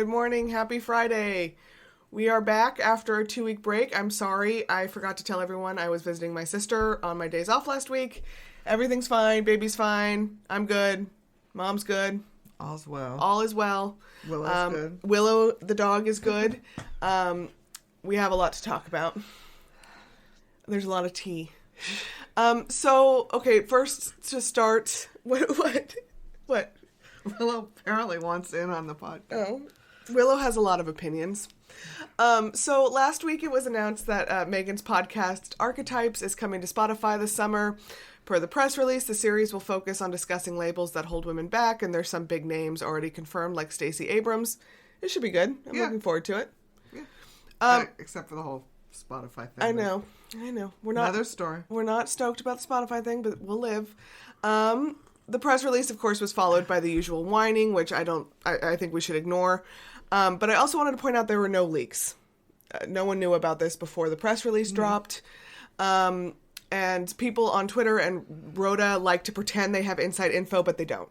Good morning. Happy Friday. We are back after a 2-week break. I'm sorry. I forgot to tell everyone I was visiting my sister on my days off last week. Everything's fine. Baby's fine. I'm good. Mom's good. All's well. All is well. Willow's good. Willow, the dog, is good. We have a lot to talk about. There's a lot of tea. Okay, first to start, what? Willow apparently wants in on the podcast. Oh, Willow has a lot of opinions. So last week it was announced that Meghan's podcast Archetypes is coming to Spotify this summer. Per the press release, the series will focus on discussing labels that hold women back, and there's some big names already confirmed, like Stacey Abrams. It should be good. I'm looking forward to it. Yeah. Except for the whole Spotify thing. I know. We're not another story. We're not stoked about the Spotify thing, but we'll live. The press release, of course, was followed by the usual whining, which I think we should ignore. But I also wanted to point out there were no leaks. No one knew about this before the press release dropped. And people on Twitter and Rhoda like to pretend they have inside info, but they don't.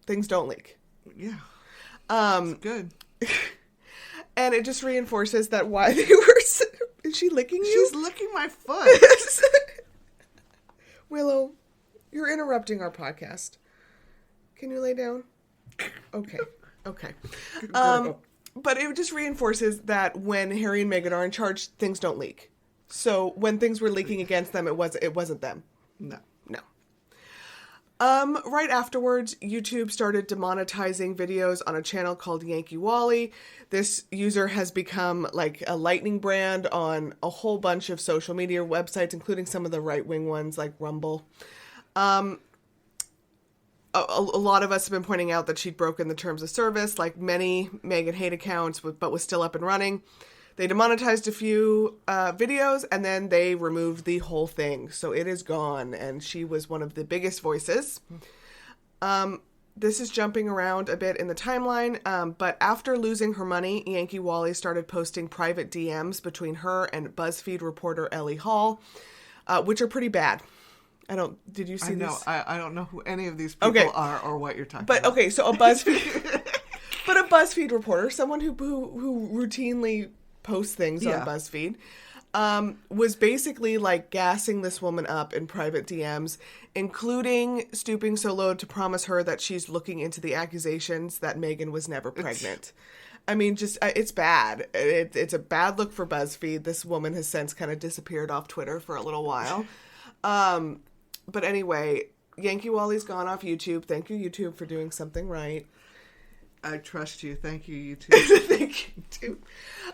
Things don't leak. Yeah. It's good. And it just reinforces that why they were... Is she licking you? She's licking my foot. Willow, you're interrupting our podcast. Can you lay down? Okay. But it just reinforces that when Harry and Meghan are in charge, things don't leak. So when things were leaking against them, it wasn't them. No. Right afterwards, YouTube started demonetizing videos on a channel called Yankee Wally. This user has become like a lightning brand on a whole bunch of social media websites, including some of the right-wing ones like Rumble. A lot of us have been pointing out that she'd broken the terms of service, like many Meghan hate accounts, but was still up and running. They demonetized a few videos, and then they removed the whole thing. So it is gone, and she was one of the biggest voices. This is jumping around a bit in the timeline, but after losing her money, Yankee Wally started posting private DMs between her and BuzzFeed reporter Ellie Hall, which are pretty bad. Did you see this? I don't know who any of these people are or what you're talking about. Okay, so a BuzzFeed reporter, someone who routinely posts things on BuzzFeed, was basically like gassing this woman up in private DMs, including stooping so low to promise her that she's looking into the accusations that Meghan was never pregnant. I mean, just, it's bad. It's a bad look for BuzzFeed. This woman has since kind of disappeared off Twitter for a little while. But anyway, Yankee Wally's gone off YouTube. Thank you, YouTube, for doing something right. I trust you. Thank you, YouTube. Thank you, too.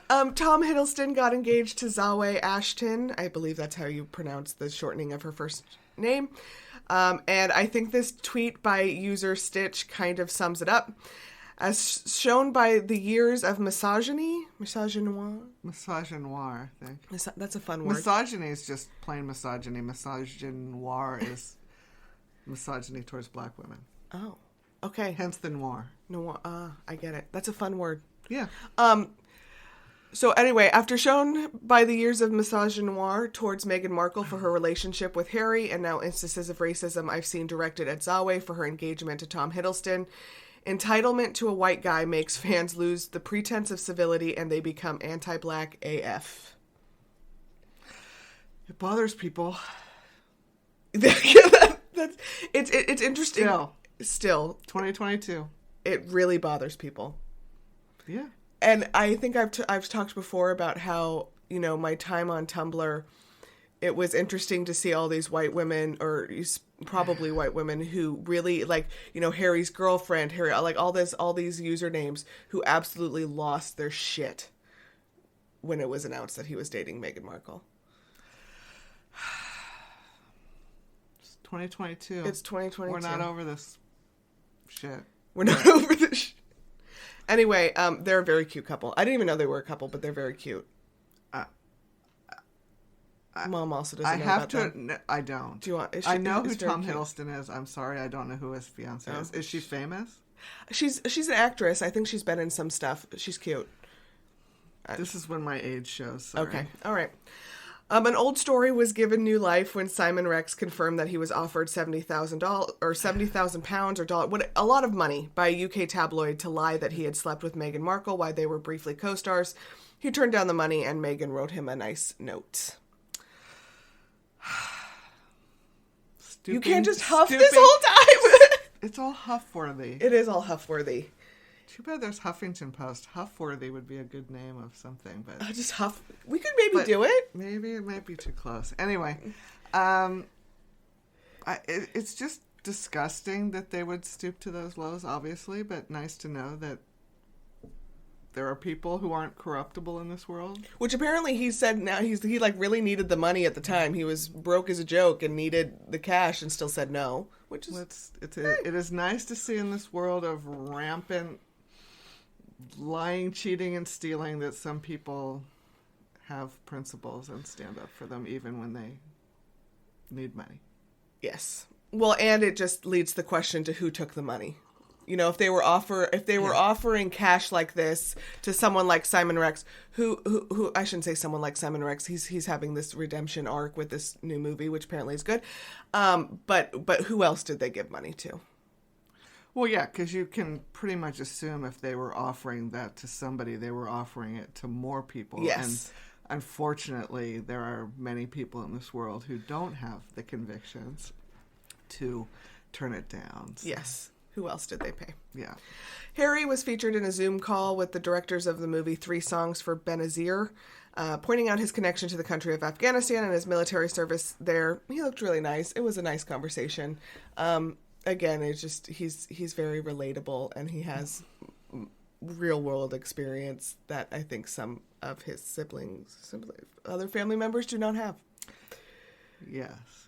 Tom Hiddleston got engaged to Zawe Ashton. I believe that's how you pronounce the shortening of her first name. And I think this tweet by user Stitch kind of sums it up. As shown by the years of misogynoir, I think. That's a fun word. Misogyny is just plain misogyny. Misogynoir is misogyny towards black women. Oh, okay. Hence the noir. I get it. That's a fun word. Yeah. So anyway, after shown by the years of misogynoir towards Meghan Markle for her relationship with Harry, and now instances of racism I've seen directed at Zawe for her engagement to Tom Hiddleston, entitlement to a white guy makes fans lose the pretense of civility and they become anti-black AF. It bothers people. It's interesting. Still. 2022. It really bothers people. Yeah. And I think I've talked before about how, my time on Tumblr, it was interesting to see all these white women, or probably white women, who really, Harry's girlfriend, Harry, all these usernames, who absolutely lost their shit when it was announced that he was dating Meghan Markle. It's 2022. It's 2022. We're not over this shit. We're not over this shit. Anyway, they're a very cute couple. I didn't even know they were a couple, but they're very cute. Mom also doesn't know about them. I don't. Do you want? I know who Tom Hiddleston is. I'm sorry, I don't know who his fiance is. Is she famous? She's an actress. I think she's been in some stuff. She's cute. This is when my age shows. Sorry. Okay. All right. An old story was given new life when Simon Rex confirmed that he was offered $70,000 or £70,000 or a lot of money by a UK tabloid to lie that he had slept with Meghan Markle while they were briefly co-stars. He turned down the money, and Meghan wrote him a nice note. You can't just huff this whole time. It's all huff-worthy. It is all huff-worthy. Too bad there's Huffington Post. Huff-worthy would be a good name of something, but just huff. We could maybe do it. Maybe it might be too close. Anyway, it's just disgusting that they would stoop to those lows, obviously, but nice to know that there are people who aren't corruptible in this world. Which apparently he said now he really needed the money at the time. He was broke as a joke and needed the cash and still said no. Which is it is nice to see in this world of rampant lying, cheating, and stealing that some people have principles and stand up for them even when they need money. Yes. Well, and it just leads the question to who took the money. You know, if they were offering cash like this to someone like Simon Rex, who I shouldn't say someone like Simon Rex. He's having this redemption arc with this new movie, which apparently is good. But who else did they give money to? Well, yeah, because you can pretty much assume if they were offering that to somebody, they were offering it to more people. Yes. And unfortunately, there are many people in this world who don't have the convictions to turn it down. So. Yes. Who else did they pay? Yeah. Harry was featured in a Zoom call with the directors of the movie 3 Songs for Benazir, pointing out his connection to the country of Afghanistan and his military service there. He looked really nice. It was a nice conversation. Again, it's just he's very relatable, and he has real world experience that I think some of his siblings, other family members do not have. Yes.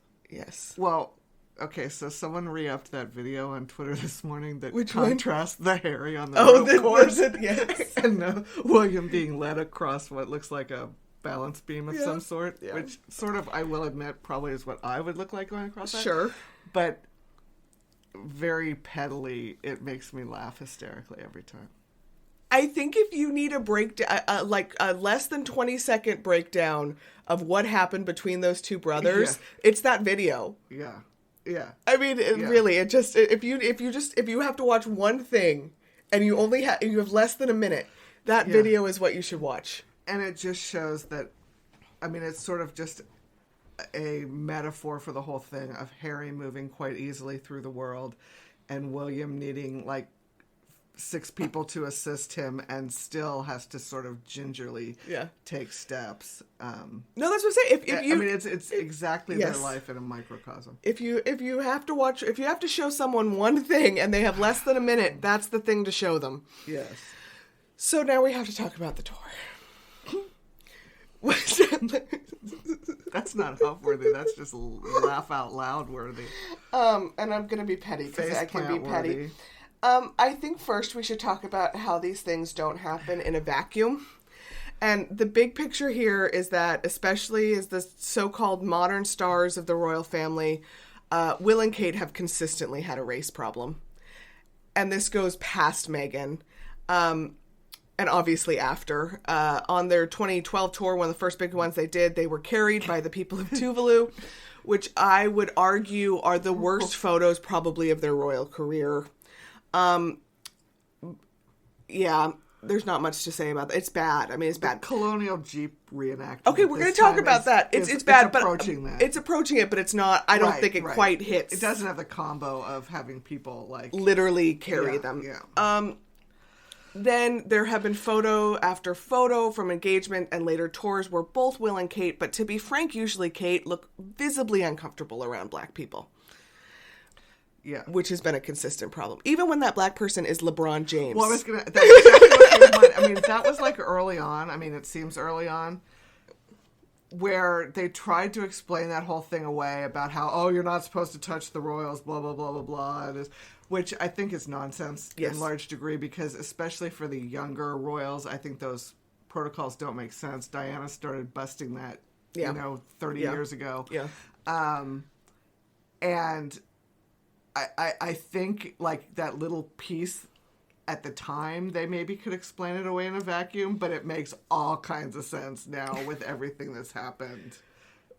Well, okay, so someone re-upped that video on Twitter this morning that contrasts the Harry on the course and William being led across what looks like a balance beam of some sort, which sort of, I will admit, probably is what I would look like going across that. Sure. But very pettily, it makes me laugh hysterically every time. I think if you need a breakdown, like a less than 20-second breakdown of what happened between those two brothers, it's that video. Yeah. I mean, really, it just if you have to watch one thing and you have less than a minute, that video is what you should watch. And it just shows that, I mean, it's sort of just a metaphor for the whole thing of Harry moving quite easily through the world and William needing like 6 people to assist him and still has to sort of gingerly take steps. No, that's what I'm saying. I mean, it's exactly their life in a microcosm. If you have to show someone one thing and they have less than a minute, that's the thing to show them. Yes. So now we have to talk about the tour. That's not huff-worthy. That's just laugh out loud worthy. And I'm going to be petty because I can be petty. I think first we should talk about how these things don't happen in a vacuum. And the big picture here is that, especially as the so-called modern stars of the royal family, Will and Kate have consistently had a race problem. And this goes past Meghan. And obviously after. On their 2012 tour, one of the first big ones they did, they were carried by the people of Tuvalu, which I would argue are the worst photos probably of their royal career. There's not much to say about that. It's bad. I mean, it's bad. Colonial Jeep reenactment. Okay, we're going to talk about that. It's bad, but approaching that. It's approaching it, but it's not. I don't think it quite hits. It doesn't have the combo of having people like literally carry them. Yeah. Then there have been photo after photo from engagement and later tours where both Will and Kate, but to be frank, usually Kate, look visibly uncomfortable around black people. Yeah. Which has been a consistent problem. Even when that black person is LeBron James. Well, that's exactly what I mean, that was like early on. I mean, it seems early on where they tried to explain that whole thing away about how, you're not supposed to touch the royals, blah, blah, blah, blah, blah. Which I think is nonsense in large degree because especially for the younger royals, I think those protocols don't make sense. Diana started busting that, 30 years ago. Yeah. And I think like that little piece at the time, they maybe could explain it away in a vacuum, but it makes all kinds of sense now with everything that's happened.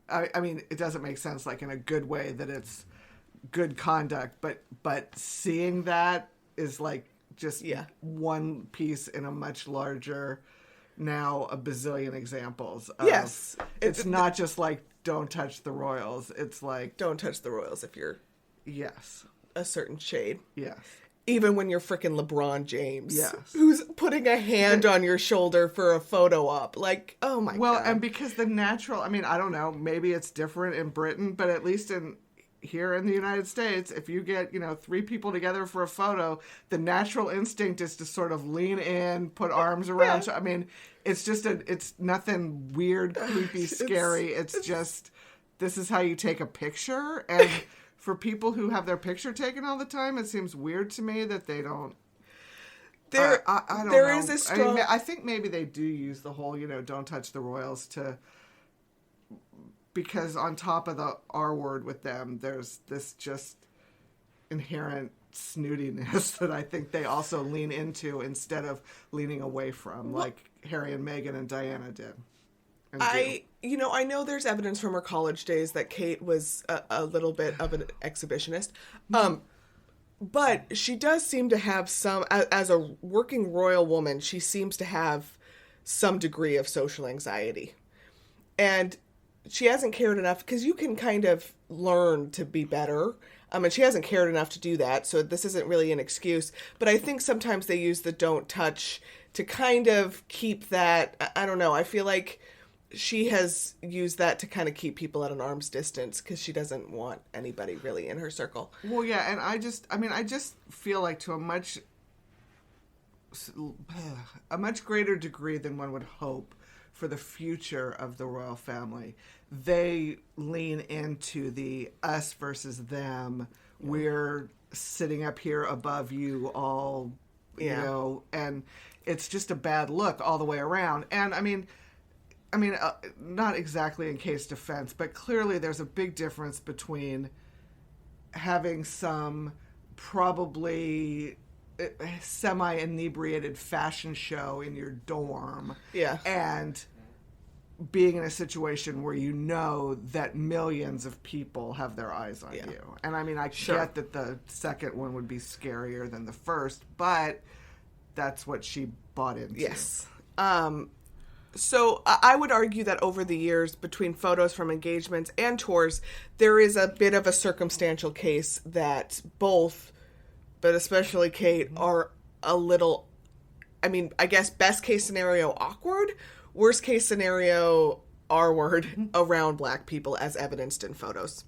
I mean, it doesn't make sense, like, in a good way that it's good conduct, but seeing that is, like, just one piece in a much larger, now a bazillion examples. Yes. It's not just, like, don't touch the royals. It's like... Don't touch the royals if you're... Yes. A certain shade. Yes. Even when you're freaking LeBron James. Yes. Who's putting a hand on your shoulder for a photo op. Like, oh my God. Well, and because the natural... I mean, I don't know. Maybe it's different in Britain, but at least here in the United States, if you get, 3 people together for a photo, the natural instinct is to sort of lean in, put arms around. So, I mean, it's just it's nothing weird, creepy, scary. It's just, this is how you take a picture. And for people who have their picture taken all the time, it seems weird to me that they don't. I don't know. There is a strong... I think maybe they do use the whole, don't touch the royals because on top of the R word with them, there's this just inherent snootiness that I think they also lean into instead of leaning away from, like Harry and Meghan and Diana did. I know there's evidence from her college days that Kate was a little bit of an exhibitionist. But she does seem to have some, as a working royal woman, she seems to have some degree of social anxiety. And she hasn't cared enough, because you can kind of learn to be better. And she hasn't cared enough to do that, so this isn't really an excuse. But I think sometimes they use the don't touch to kind of keep that, I don't know, I feel like she has used that to kind of keep people at an arm's distance, because she doesn't want anybody really in her circle. Well, yeah, and I just feel like to a much greater degree than one would hope for the future of the royal family, they lean into the us versus them. Yeah. We're sitting up here above you all, and it's just a bad look all the way around. And I mean, not exactly in Kate's defense, but clearly there's a big difference between having some probably semi-inebriated fashion show in your dorm, and being in a situation where that millions of people have their eyes on you. And I mean, I get that the second one would be scarier than the first, but that's what she bought into. Yes. So I would argue that over the years, between photos from engagements and tours, there is a bit of a circumstantial case that both, but especially Kate, are a little, I mean, I guess best case scenario awkward, worst case scenario R-word around Black people as evidenced in photos.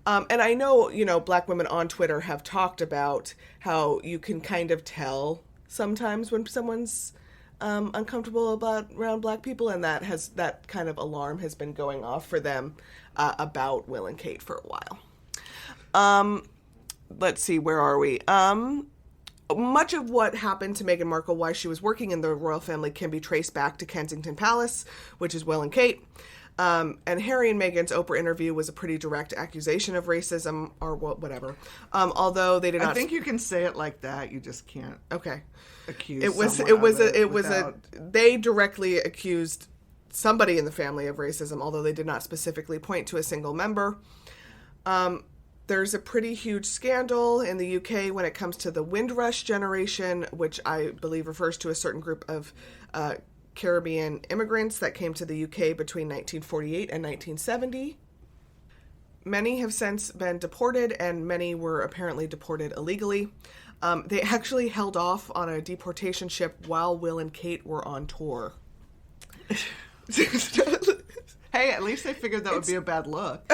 And I know, Black women on Twitter have talked about how you can kind of tell sometimes when someone's uncomfortable around Black people, and that kind of alarm has been going off for them about Will and Kate for a while. Let's see, where are we? Much of what happened to Meghan Markle while she was working in the royal family can be traced back to Kensington Palace, which is Will and Kate. And Harry and Meghan's Oprah interview was a pretty direct accusation of racism, or whatever. Although they did not. I think you can say it like that. You just can't. Okay. Accuse. They directly accused somebody in the family of racism, although they did not specifically point to a single member. There's a pretty huge scandal in the UK when it comes to the Windrush generation, which I believe refers to a certain group of Caribbean immigrants that came to the UK between 1948 and 1970. Many have since been deported, and many were apparently deported illegally. They actually held off on a deportation ship while Will and Kate were on tour. Hey, at least they figured that would be a bad look.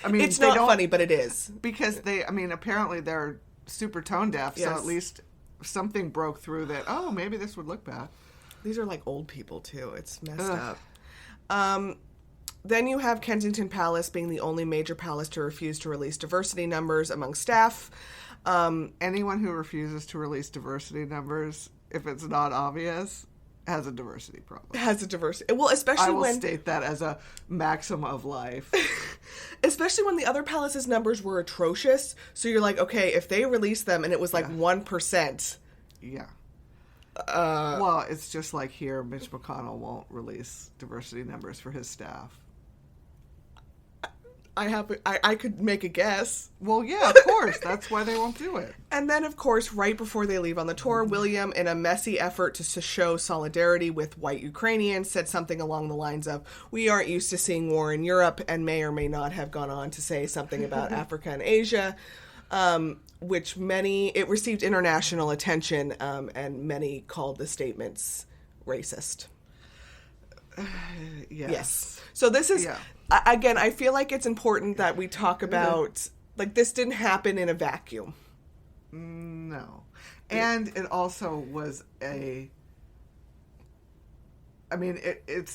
I mean, it's not funny, but it is. Because apparently they're super tone deaf, so at least something broke through that, maybe this would look bad. These are like old people, too. It's messed up. Then you have Kensington Palace being the only major palace to refuse to release diversity numbers among staff. Anyone who refuses to release diversity numbers, if it's not obvious, has a diversity problem. Well, especially I will state that as a maxim of life. Especially when the other palace's numbers were atrocious. So you're like, okay, if they released them and it was like 1%. Yeah. Well, it's just like here, Mitch McConnell won't release diversity numbers for his staff. I could make a guess. Well, yeah, of course. That's why they won't do it. And then, of course, right before they leave on the tour, William, in a messy effort to show solidarity with white Ukrainians, said something along the lines of, "We aren't used to seeing war in Europe," and may or may not have gone on to say something about Africa and Asia, which it received international attention, and many called the statements racist. Yes. So this is... Yeah. Again, I feel like it's important that we talk about, like, this didn't happen in a vacuum. No. And it also was it's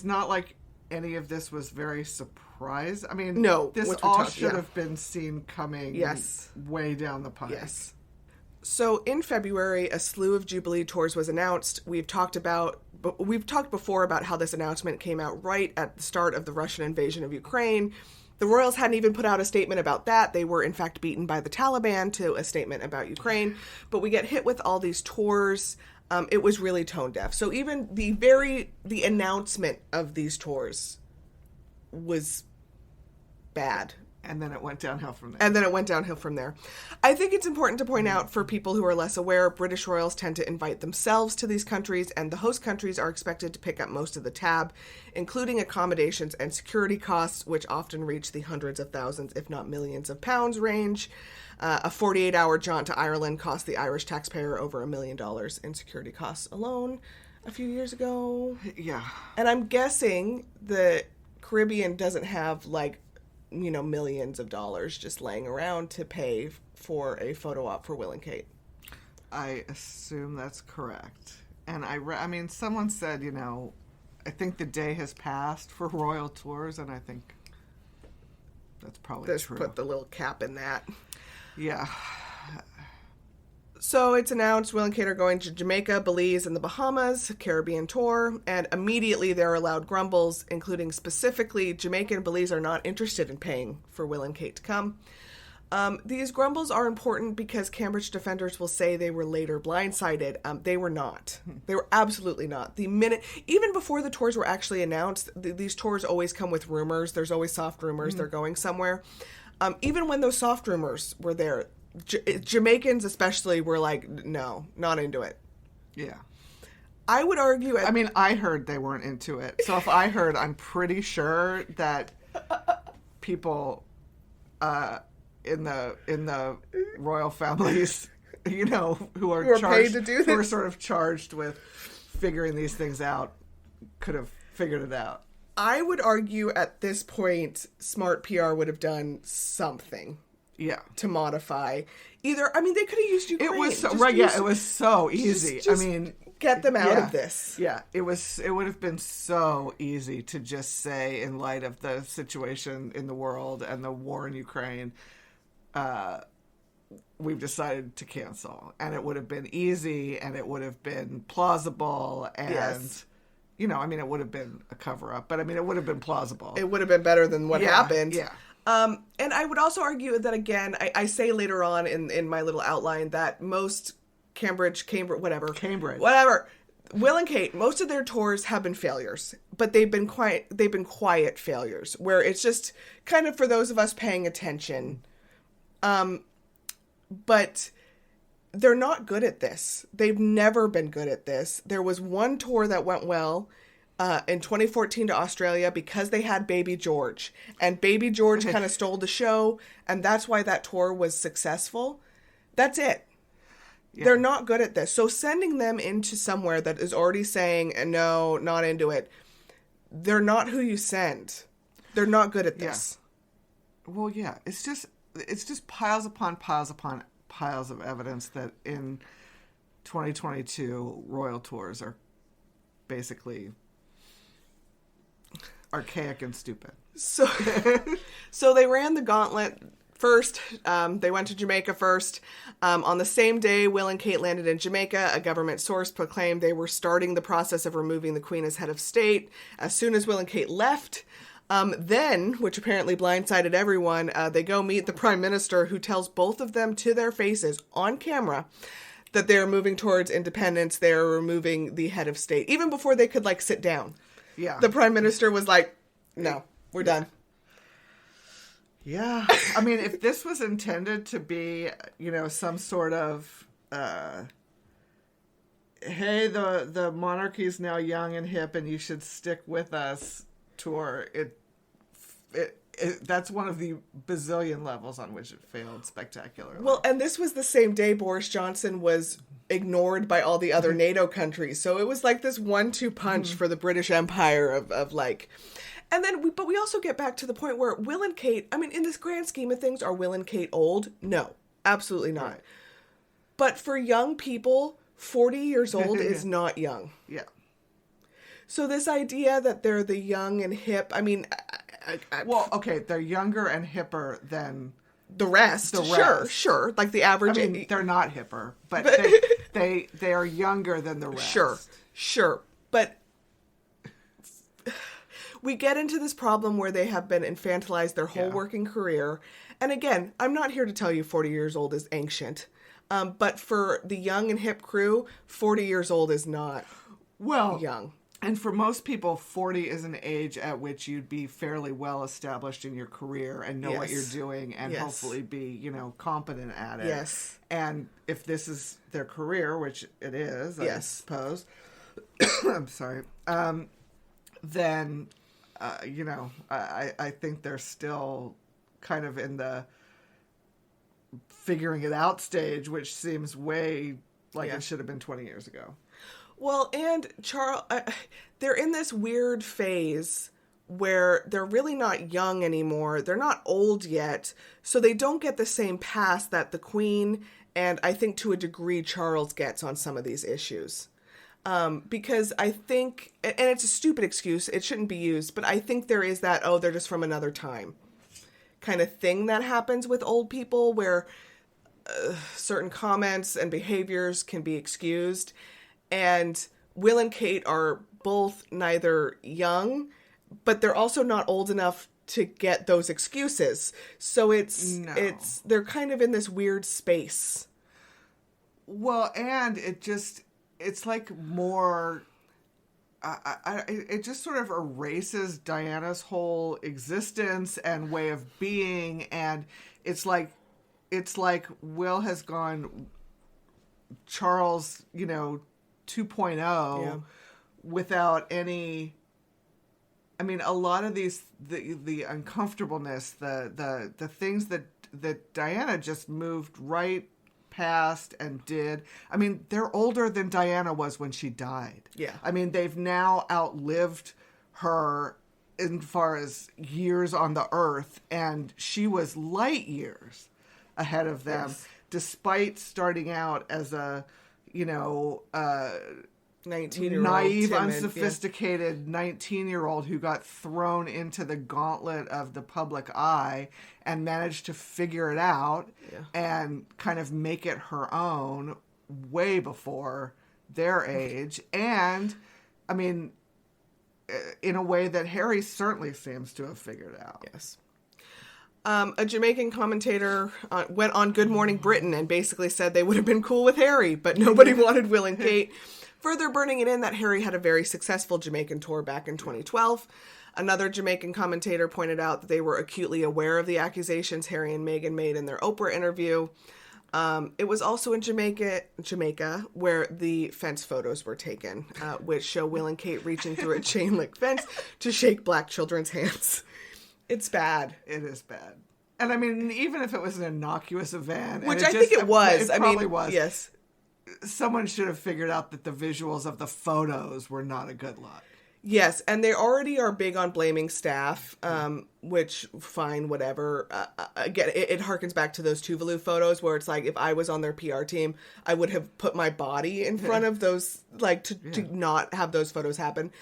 not like any of this was very surprised. I mean, no, this all should have been seen coming way down the pipe. Yes. So in February, a slew of Jubilee tours was announced. We've talked before about how this announcement came out right at the start of the Russian invasion of Ukraine. The royals hadn't even put out a statement about that. They were, in fact, beaten by the Taliban to a statement about Ukraine. But we get hit with all these tours. It was really tone deaf. So even the announcement of these tours was bad. And then it went downhill from there. I think it's important to point out, for people who are less aware, British royals tend to invite themselves to these countries, and the host countries are expected to pick up most of the tab, including accommodations and security costs, which often reach the hundreds of thousands, if not millions of pounds range. A 48-hour jaunt to Ireland cost the Irish taxpayer over $1 million in security costs alone a few years ago. Yeah. And I'm guessing the Caribbean doesn't have, like, millions of dollars just laying around to pay for a photo op for Will and Kate. I assume that's correct. And someone said, I think the day has passed for royal tours, and I think that's probably true. Put the little cap in that. Yeah. So it's announced Will and Kate are going to Jamaica, Belize, and the Bahamas, Caribbean tour, and immediately there are loud grumbles, including specifically Jamaica and Belize are not interested in paying for Will and Kate to come. These grumbles are important because Cambridge defenders will say they were later blindsided. They were not. They were absolutely not. Even before the tours were actually announced, these tours always come with rumors. There's always soft rumors. They're going somewhere. Even when those soft rumors were there, Jamaicans especially were like, no, not into it. Yeah. I would argue... I heard they weren't into it. So if I heard, I'm pretty sure that people in the royal families, who are charged, paid to do this, who are sort of charged with figuring these things out, could have figured it out. I would argue at this point, smart PR would have done something. Yeah. To modify. They could have used Ukraine. It was it was so easy. Get them out of this. Yeah. It would have been so easy to just say, in light of the situation in the world and the war in Ukraine, we've decided to cancel. And it would have been easy, and it would have been plausible, and it would have been a cover-up, but it would have been plausible. It would have been better than what happened. Yeah. And I would also argue that, again, I say later on in my little outline that most Cambridge, whatever, Will and Kate, most of their tours have been failures, but they've been quiet failures, where it's just kind of for those of us paying attention. But they're not good at this. They've never been good at this. There was one tour that went well, in 2014 to Australia, because they had Baby George. And Baby George kind of stole the show, and that's why that tour was successful. That's it. Yeah. They're not good at this. So sending them into somewhere that is already saying, no, not into it, they're not who you send. They're not good at this. Yeah. Well, yeah. It's just piles upon piles upon piles of evidence that in 2022, royal tours are basically archaic and stupid. So they ran the gauntlet first. They went to Jamaica first. On the same day Will and Kate landed in Jamaica, a government source proclaimed they were starting the process of removing the Queen as head of state. As soon as Will and Kate left, then, which apparently blindsided everyone, they go meet the Prime Minister, who tells both of them to their faces on camera that they're moving towards independence. They're removing the head of state. Even before they could, sit down. Yeah. The Prime Minister was like, no, we're done. Yeah. I mean, if this was intended to be, some sort of, hey, the monarchy's now young and hip and you should stick with us tour, that's one of the bazillion levels on which it failed spectacularly. Well, and this was the same day Boris Johnson was ignored by all the other NATO countries. So it was like this 1-2 punch for the British Empire of like... And then, but we also get back to the point where Will and Kate, I mean, in this grand scheme of things, are Will and Kate old? No, absolutely not. Right. But for young people, 40 years old is not young. Yeah. So this idea that they're the young and hip, I mean... well, okay, they're younger and hipper than... The rest. Sure. Like the average... I mean, they're not hipper, but they are younger than the rest. Sure. But... we get into this problem where they have been infantilized their whole working career. And again, I'm not here to tell you 40 years old is ancient. But for the young and hip crew, 40 years old is not young. And for most people, 40 is an age at which you'd be fairly well established in your career and know what you're doing and hopefully be, competent at it. Yes. And if this is their career, which it is, I suppose, I'm sorry, then... I think they're still kind of in the figuring it out stage, which seems way like it should have been 20 years ago. Well, and Charles, they're in this weird phase where they're really not young anymore. They're not old yet, so they don't get the same pass that the Queen and I think to a degree Charles gets on some of these issues. Because I think, and it's a stupid excuse, it shouldn't be used, but I think there is that, they're just from another time kind of thing that happens with old people where certain comments and behaviors can be excused. And Will and Kate are both neither young, but they're also not old enough to get those excuses. So they're kind of in this weird space. Well, and it's like more, it just sort of erases Diana's whole existence and way of being. And it's like Will has gone Charles, 2.0 without any, I mean, a lot of these, the uncomfortableness, the things that Diana just moved right past and did. I mean, they're older than Diana was when she died. Yeah. I mean, they've now outlived her in far as years on the earth, and she was light years ahead of them, despite starting out as a, 19-year-old, naive, timid, unsophisticated 19-year-old who got thrown into the gauntlet of the public eye and managed to figure it out and kind of make it her own way before their age. And, I mean, in a way that Harry certainly seems to have figured out. Yes. A Jamaican commentator went on Good Morning Britain and basically said they would have been cool with Harry, but nobody wanted Will and Kate. Further burning it in that Harry had a very successful Jamaican tour back in 2012. Another Jamaican commentator pointed out that they were acutely aware of the accusations Harry and Meghan made in their Oprah interview. It was also in Jamaica, where the fence photos were taken, which show Will and Kate reaching through a chain link fence to shake black children's hands. It's bad. It is bad. And I mean, even if it was an innocuous event, which I think it was. It probably was. Yes. Someone should have figured out that the visuals of the photos were not a good look. Yes, and they already are big on blaming staff, which, fine, whatever. Again, it harkens back to those Tuvalu photos where it's like, if I was on their PR team, I would have put my body in front of those, like, to not have those photos happen.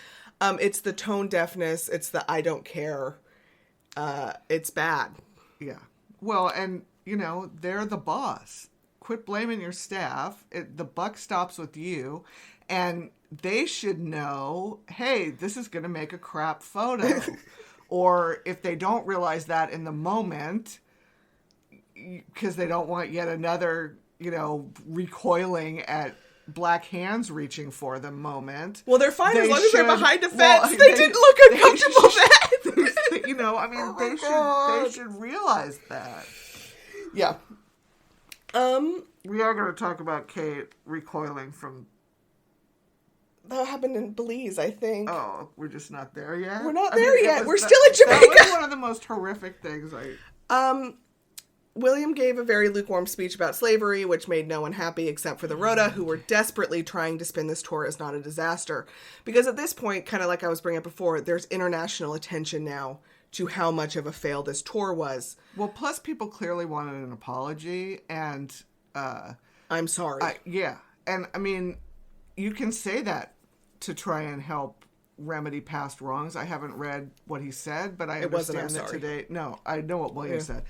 It's the tone deafness. It's the I don't care. It's bad. Yeah. Well, and, they're the boss. Quit blaming your staff. The buck stops with you. And they should know, hey, this is going to make a crap photo. Or if they don't realize that in the moment, because they don't want yet another, recoiling at black hands reaching for them moment. Well, they're fine as long as they're behind a fence. They didn't look uncomfortable then. You know, I mean, they should realize that. Yeah. We are going to talk about Kate recoiling from... That happened in Belize, I think. Oh, we're just not there yet? We're not there yet. We're still in Jamaica. That was one of the most horrific things William gave a very lukewarm speech about slavery, which made no one happy except for the Rota, who were desperately trying to spin this tour as not a disaster. Because at this point, kind of like I was bringing up before, there's international attention now to how much of a fail this tour was. Well, plus people clearly wanted an apology, and... I'm sorry. Yeah. And, I mean, you can say that to try and help remedy past wrongs. I haven't read what he said, but I understand that today... No, I know what William said.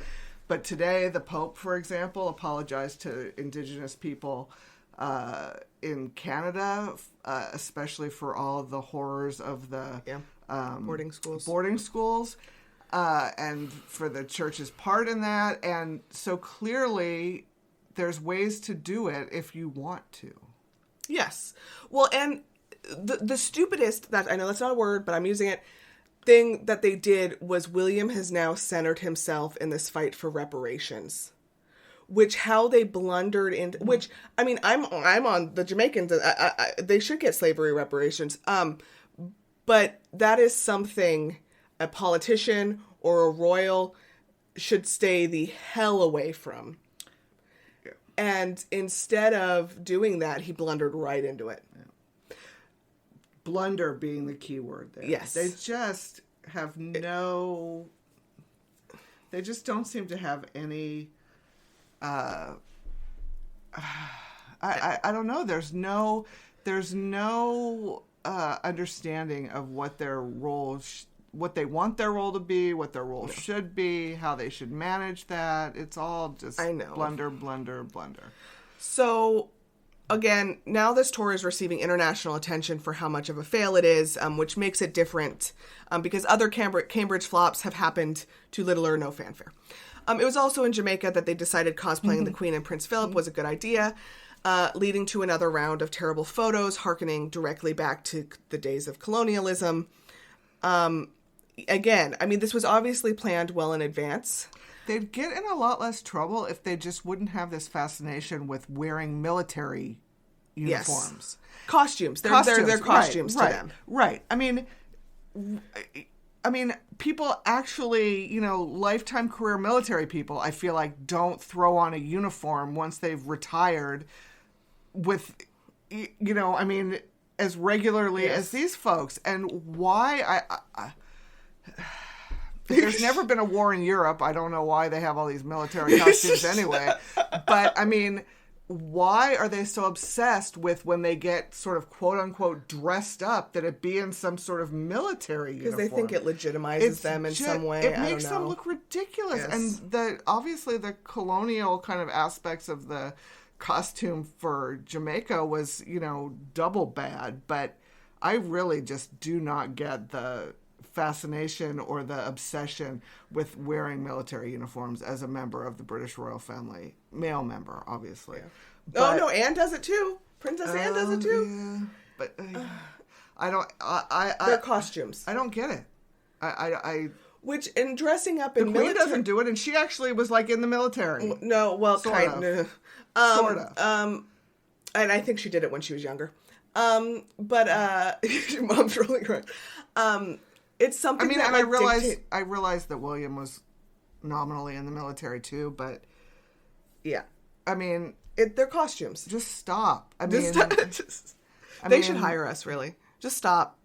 But today, the Pope, for example, apologized to Indigenous people in Canada, especially for all of the horrors of the boarding schools, and for the church's part in that. And so clearly, there's ways to do it if you want to. Yes. Well, and the stupidest, that I know that's not a word, but I'm using it, thing that they did was William has now centered himself in this fight for reparations, which how they blundered into, which, I mean, I'm on the Jamaicans. They should get slavery reparations. But that is something a politician or a royal should stay the hell away from. Yeah. And instead of doing that, he blundered right into it. Yeah. Blunder being the key word there. Yes. They just have they just don't seem to have any, I don't know. There's no understanding of what their role, what they want their role to be, what their role should be, how they should manage that. It's all just blunder. So... Again, now this tour is receiving international attention for how much of a fail it is, which makes it different because other Cambridge flops have happened to little or no fanfare. It was also in Jamaica that they decided cosplaying the Queen and Prince Philip was a good idea, leading to another round of terrible photos, hearkening directly back to the days of colonialism. Again, I mean, this was obviously planned well in advance. They'd get in a lot less trouble if they just wouldn't have this fascination with wearing military uniforms. Yes. Costumes. They're costumes to them. Right. I mean, people actually, lifetime career military people, I feel like, don't throw on a uniform once they've retired with, as regularly as these folks. And why there's never been a war in Europe. I don't know why they have all these military costumes anyway. But, I mean, why are they so obsessed with when they get sort of quote-unquote dressed up that it be in some sort of military uniform? Because they think it legitimizes them in some way. It makes them look ridiculous. Yes. And obviously the colonial kind of aspects of the costume for Jamaica was, double bad. But I really just do not get the fascination or the obsession with wearing military uniforms as a member of the British royal family. Male member, obviously. Yeah. But, no, Anne does it too. Princess Anne does it too. Yeah. But I don't... They're costumes. I don't get it. Which, in dressing up in military... The Queen doesn't do it, and she actually was, in the military. No, well, kind of. Sort of. And I think she did it when she was younger. But, mom's rolling around. It's something I realized that William was nominally in the military too, but yeah. I mean, they're costumes. Just stop. They should hire us, really. Just stop.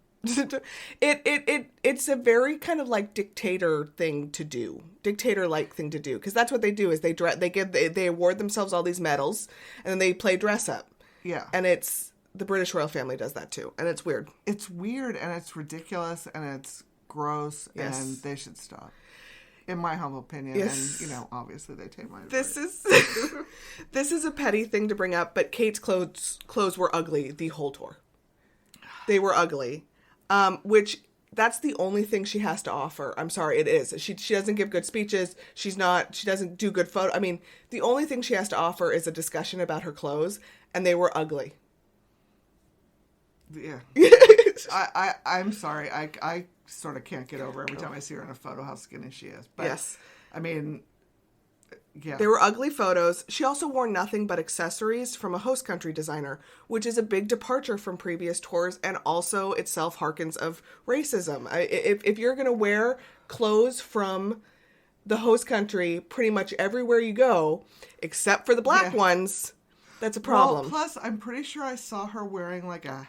It's a very kind of dictator thing to do. Dictator-like thing to do. Because that's what they do is they award themselves all these medals and then they play dress up. Yeah. And the British royal family does that too, and it's weird. It's weird, and it's ridiculous, and it's gross, and they should stop. In my humble opinion, yes. And obviously they take my advice. This is a petty thing to bring up, but Kate's clothes were ugly the whole tour. They were ugly, which that's the only thing she has to offer. I'm sorry, it is. She doesn't give good speeches. She doesn't do good photo. I mean, the only thing she has to offer is a discussion about her clothes, and they were ugly. Yeah. I'm sorry. I sort of can't get over every time I see her in a photo how skinny she is. But, yes. I mean, yeah. They were ugly photos. She also wore nothing but accessories from a host country designer, which is a big departure from previous tours and also itself harkens of racism. If you're going to wear clothes from the host country pretty much everywhere you go, except for the black ones, that's a problem. Well, plus, I'm pretty sure I saw her wearing like a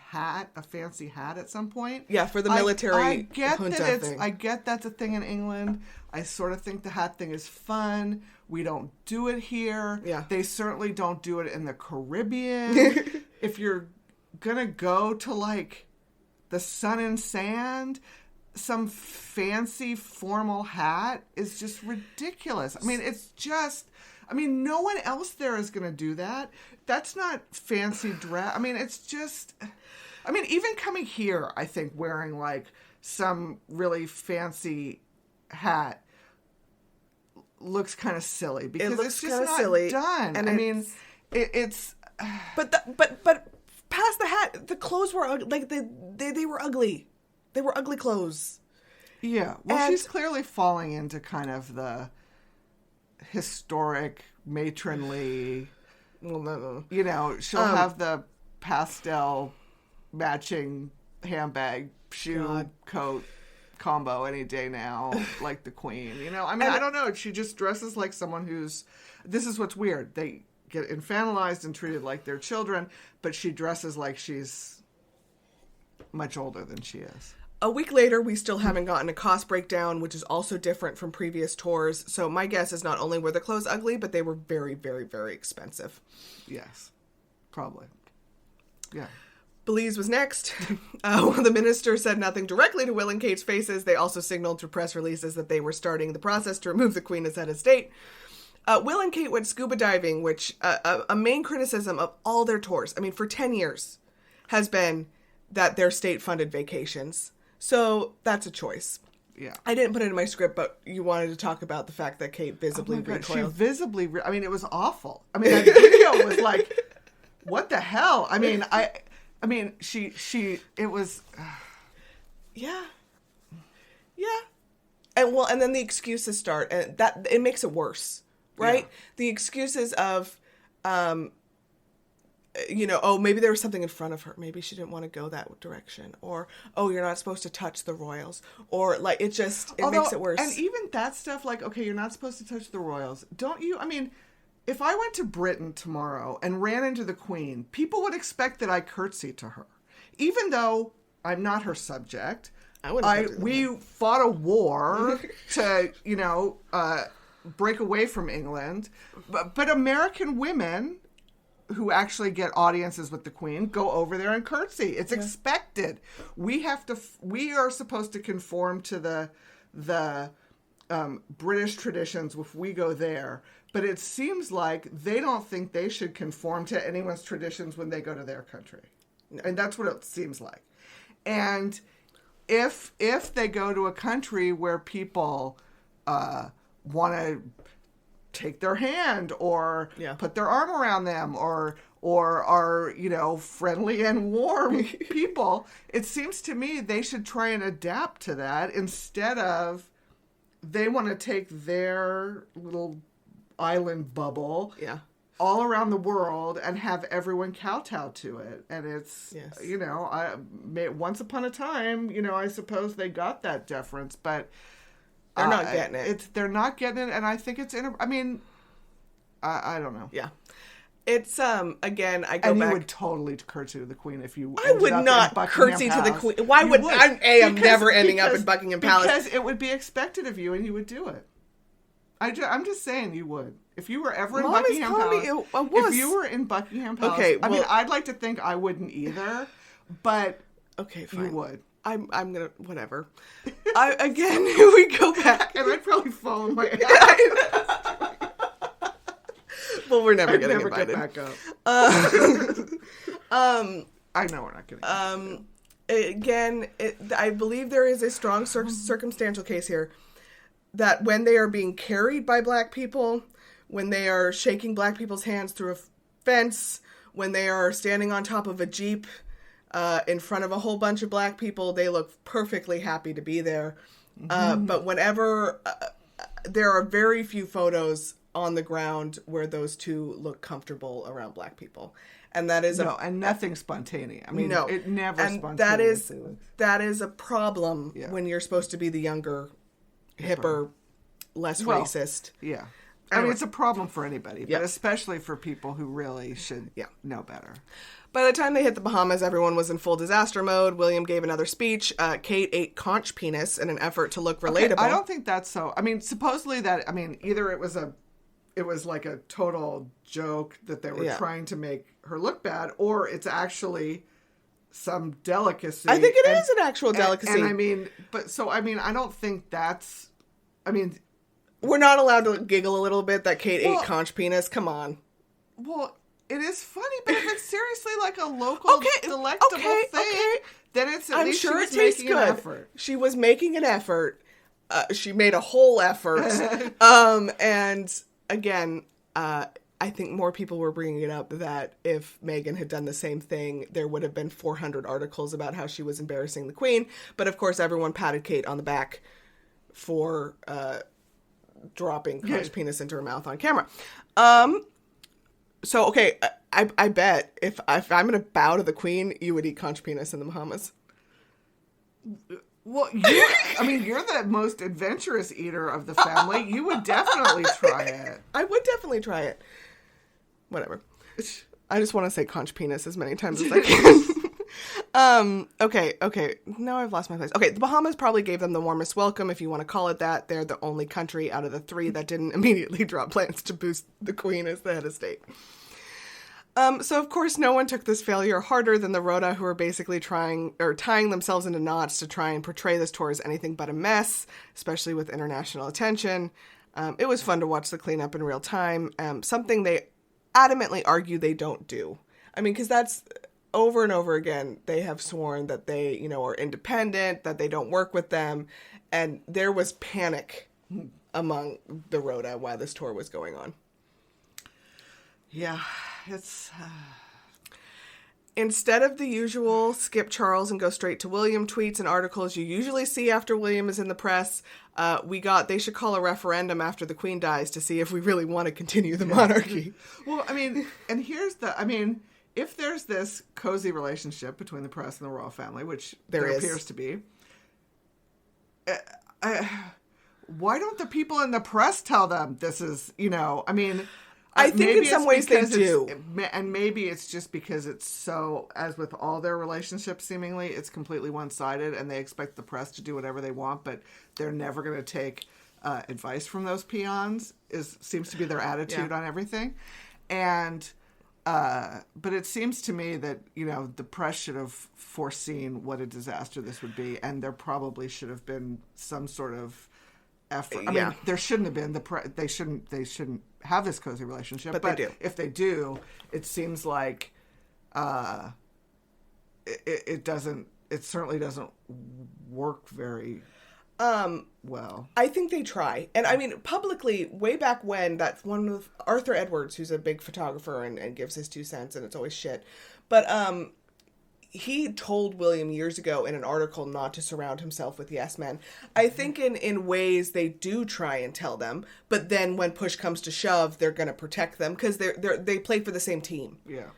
fancy hat at some point. Yeah, for the military I get junta that thing. I get that's a thing in England. I sort of think the hat thing is fun. We don't do it here. Yeah. They certainly don't do it in the Caribbean. If you're gonna go to like the sun and sand, some fancy formal hat is just ridiculous. I mean, it's just... I mean, no one else there is going to do that. That's not fancy dress. I mean, it's just... I mean, even coming here, I think, wearing, like, some really fancy hat looks kind of silly. Because it's just not silly. Done. And I mean, it's... But past the hat, the clothes were ugly. Like, they were ugly. They were ugly clothes. Yeah. Well, she's clearly falling into kind of the... historic, matronly, you know, she'll have the pastel matching handbag, shoe, coat combo any day now, like the queen, you know? I mean, I don't know. She just dresses like someone who's... This is what's weird. They get infantilized and treated like they're children, but she dresses like she's much older than she is. A week later, we still haven't gotten a cost breakdown, which is also different from previous tours. So my guess is not only were the clothes ugly, but they were very, very, very expensive. Yes, probably. Yeah. Belize was next. While the minister said nothing directly to Will and Kate's faces, they also signaled through press releases that they were starting the process to remove the Queen as head of state. Will and Kate went scuba diving, which a main criticism of all their tours, I mean, for 10 years, has been that they're state-funded vacations. So that's a choice. Yeah. I didn't put it in my script, but you wanted to talk about the fact that Kate visibly recoiled. She visibly... I mean, it was awful. I mean, that video was like, what the hell? I mean, it was... Yeah. Yeah. And then the excuses start, and that it makes it worse, right? Yeah. The excuses of... you know, oh, maybe there was something in front of her. Maybe she didn't want to go that direction. Or, oh, you're not supposed to touch the royals. Or, like, it makes it worse. And even that stuff, like, okay, you're not supposed to touch the royals. Don't you? I mean, if I went to Britain tomorrow and ran into the Queen, people would expect that I curtsy to her. Even though I'm not her subject. We fought a war to, you know, break away from England. But American women... who actually get audiences with the Queen go over there and curtsy. It's expected. We are supposed to conform to the British traditions if we go there. But it seems like they don't think they should conform to anyone's traditions when they go to their country. No. And that's what it seems like. And if they go to a country where people want to take their hand or put their arm around them or are, you know, friendly and warm people, it seems to me they should try and adapt to that instead of they want to take their little island bubble all around the world and have everyone kowtow to it. And it's, you know, once upon a time, you know, I suppose they got that deference, but... They're not getting it. They're not getting it, and I think it's... I mean, I don't know. Yeah. It's, again, I go back... And you would totally curtsy to the Queen if you... I would not curtsy to the Queen. Why would... I'm never ending up in Buckingham Palace. Because it would be expected of you, and you would do it. I'm just saying you would. If you were ever in Buckingham Palace... If you were in Buckingham Palace... Okay, well, I mean, I'd like to think I wouldn't either, but... Okay, fine. You would. I'm gonna... Whatever. Again, we go back. And I'd probably fall in my ass. Well, we're never getting invited. Get back up. I know we're not getting again, I believe there is a strong circumstantial case here that when they are being carried by black people, when they are shaking black people's hands through a fence, when they are standing on top of a Jeep, in front of a whole bunch of black people. They look perfectly happy to be there. But whenever there are very few photos on the ground where those two look comfortable around black people. And that is and nothing spontaneous. I mean, no. it never and spontaneously. That is a problem when you're supposed to be the younger, hipper, less racist. Yeah. I mean, it's a problem for anybody, but especially for people who really should know better. By the time they hit the Bahamas, everyone was in full disaster mode. William gave another speech. Kate ate conch penis in an effort to look relatable. Okay, I don't think that's so. I mean, supposedly either it was like a total joke that they were trying to make her look bad, or it's actually some delicacy. I think it is an actual delicacy. And I mean, I don't think that's, we're not allowed to giggle a little bit that Kate ate conch penis. Come on. Well, it is funny, but if it's seriously like a local delectable thing, then it's at least sure she was it tastes making good. an effort. She was making an effort. She made a whole effort. And again, I think more people were bringing it up that if Meghan had done the same thing, there would have been 400 articles about how she was embarrassing the Queen. But of course, everyone patted Kate on the back for dropping conch penis into her mouth on camera. So, okay, I bet if I'm going to bow to the Queen, you would eat conch penis in the Bahamas. Well, you're the most adventurous eater of the family. You would definitely try it. I would definitely try it. Whatever. I just want to say conch penis as many times as I can. Okay. Now I've lost my place. Okay, the Bahamas probably gave them the warmest welcome, if you want to call it that. They're the only country out of the three that didn't immediately drop plans to boost the Queen as the head of state. So of course no one took this failure harder than the Rota, who were basically tying themselves into knots to try and portray this tour as anything but a mess, especially with international attention. It was fun to watch the cleanup in real time, something they adamantly argue they don't do. I mean, because that's over and over again, they have sworn that they, are independent, that they don't work with them, and there was panic among the Rota while this tour was going on. Yeah, it's... Instead of the usual skip Charles and go straight to William tweets and articles you usually see after William is in the press, we got they should call a referendum after the Queen dies to see if we really want to continue the monarchy. Well, and here's if there's this cozy relationship between the press and the royal family, which there appears to be, why don't the people in the press tell them this is, I think in some ways they do. And maybe it's just because it's so, as with all their relationships, seemingly, it's completely one-sided, and they expect the press to do whatever they want, but they're never going to take advice from those peons, seems to be their attitude on everything. And, but it seems to me that, the press should have foreseen what a disaster this would be, and there probably should have been some sort of effort. I mean, there shouldn't have been. They shouldn't have this cozy relationship, but they do. If they do, it seems like it certainly doesn't work very well. I think they try. And I mean, publicly, way back when, that one with Arthur Edwards, who's a big photographer and gives his 2 cents, and it's always shit. But he told William years ago in an article not to surround himself with yes men. I think in ways they do try and tell them, but then when push comes to shove, they're going to protect them because they play for the same team. Yeah.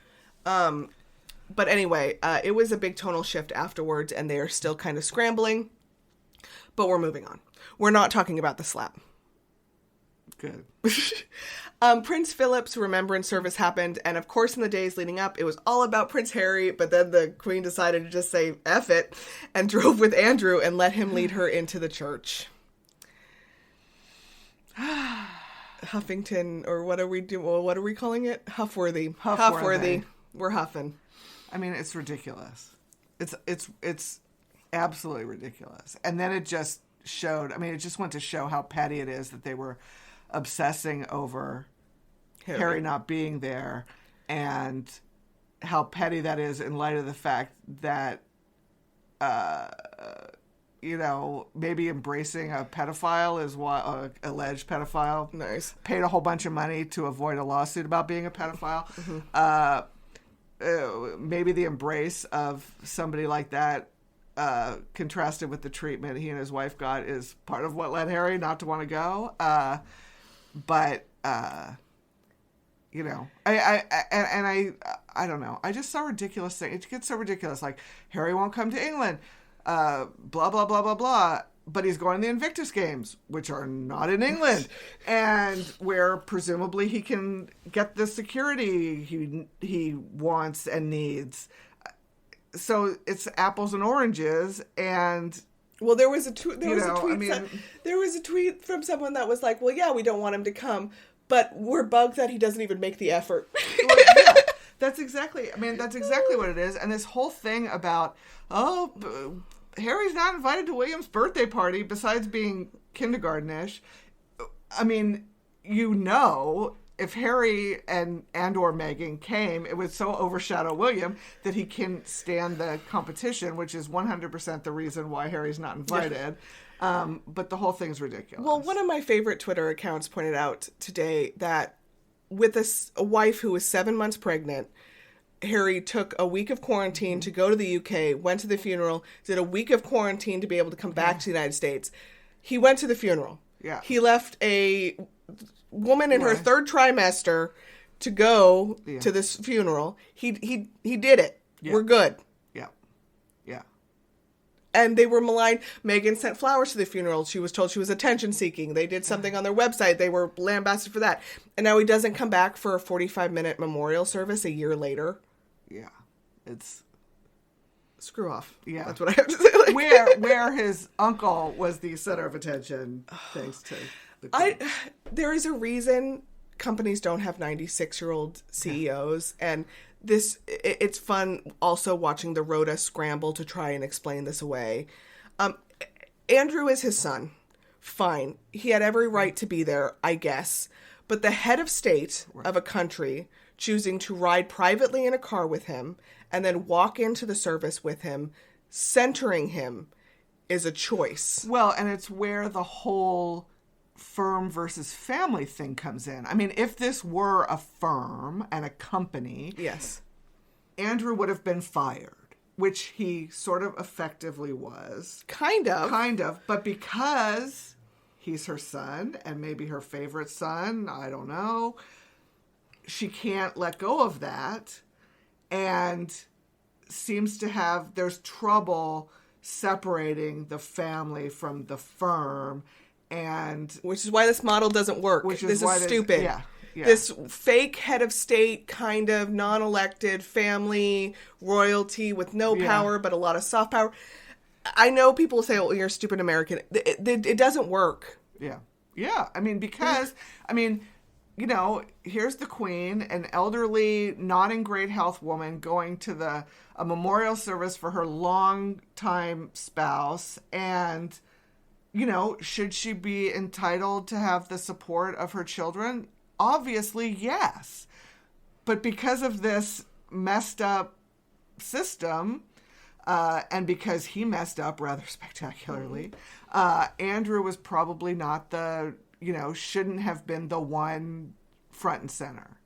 But anyway, it was a big tonal shift afterwards, and they are still kind of scrambling. But we're moving on. We're not talking about the slap. Good. Prince Philip's remembrance service happened, and of course in the days leading up, it was all about Prince Harry, but then the Queen decided to just say F it, and drove with Andrew and let him lead her into the church. Huffington, or what are we doing? Well, what are we calling it? Huffworthy. Huffworthy. We're huffing. I mean, it's ridiculous. It's absolutely ridiculous. And then it just showed, it just went to show how petty it is that they were obsessing over Harry not being there, and how petty that is in light of the fact that, maybe embracing a pedophile is what alleged pedophile. Nice. Paid a whole bunch of money to avoid a lawsuit about being a pedophile. Mm-hmm. maybe the embrace of somebody like that, contrasted with the treatment he and his wife got, is part of what led Harry not to want to go. But you know, I don't know. I just saw ridiculous things. It gets so ridiculous. Like, Harry won't come to England. Blah, blah, blah, blah, blah. But he's going to the Invictus Games, which are not in England, and where presumably he can get the security he wants and needs. So it's apples and oranges, and well, there was a tweet from someone that was like, "Well, yeah, we don't want him to come, but we're bugged that he doesn't even make the effort." Well, yeah, that's exactly what it is. And this whole thing about, Harry's not invited to William's birthday party besides being kindergarten-ish. I mean, if Harry and or Meghan came, it would so overshadow William that he can stand the competition, which is 100% the reason why Harry's not invited. But the whole thing's ridiculous. Well, one of my favorite Twitter accounts pointed out today that with a wife who was 7 months pregnant, Harry took a week of quarantine to go to the UK, went to the funeral, did a week of quarantine to be able to come back to the United States. He went to the funeral. Yeah. He left a woman in her third trimester to go to this funeral. He did it. Yeah. We're good. Yeah. Yeah. And they were maligned. Meghan sent flowers to the funeral. She was told she was attention-seeking. They did something on their website. They were lambasted for that. And now he doesn't come back for a 45-minute memorial service a year later. Yeah. It's... Screw off. Yeah. That's what I have to say. Like, where his uncle was the center of attention, thanks to the Queen. There is a reason companies don't have 96-year-old CEOs. Yeah. And it's fun also watching the Rhoda scramble to try and explain this away. Andrew is his son. Fine. He had every right to be there, I guess. But the head of state of a country choosing to ride privately in a car with him and then walk into the service with him, centering him, is a choice. Well, and it's where the whole firm versus family thing comes in. I mean, if this were a firm and a company, yes, Andrew would have been fired, which he sort of effectively was. Kind of. But because he's her son and maybe her favorite son, I don't know, she can't let go of that and seems to have, there's trouble separating the family from the firm, and which is why this model doesn't work. This is stupid. Yeah. This fake head of state kind of non-elected family royalty with no power but a lot of soft power. I know people say, "Oh, you're a stupid American." It doesn't work. Yeah. Yeah. I mean, because here's the Queen, an elderly, not in great health woman, going to a memorial service for her longtime spouse. And, should she be entitled to have the support of her children? Obviously, yes. But because of this messed up system, and because he messed up rather spectacularly, Andrew was probably not shouldn't have been the one front and center.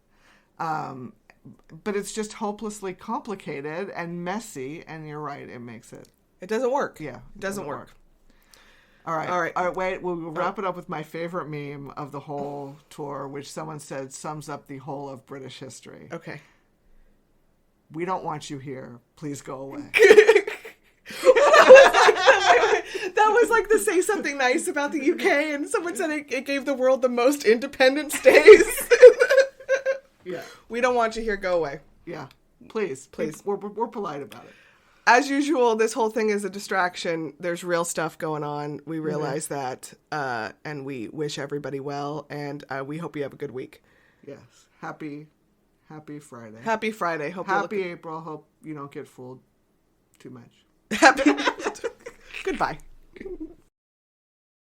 But it's just hopelessly complicated and messy, and you're right, it makes it... It doesn't work. Yeah. It doesn't work. All right, wait, we'll wrap it up with my favorite meme of the whole tour, which someone said sums up the whole of British history. Okay. We don't want you here. Please go away. That was like the say something nice about the UK, and someone said it gave the world the most Independence Days. Yeah. We don't want you here. Go away. Yeah. Please. We're polite about it. As usual, this whole thing is a distraction. There's real stuff going on. We realize that, and we wish everybody well, and we hope you have a good week. Yes. Happy Friday. Happy Friday. Happy April. Hope you don't get fooled too much. Goodbye.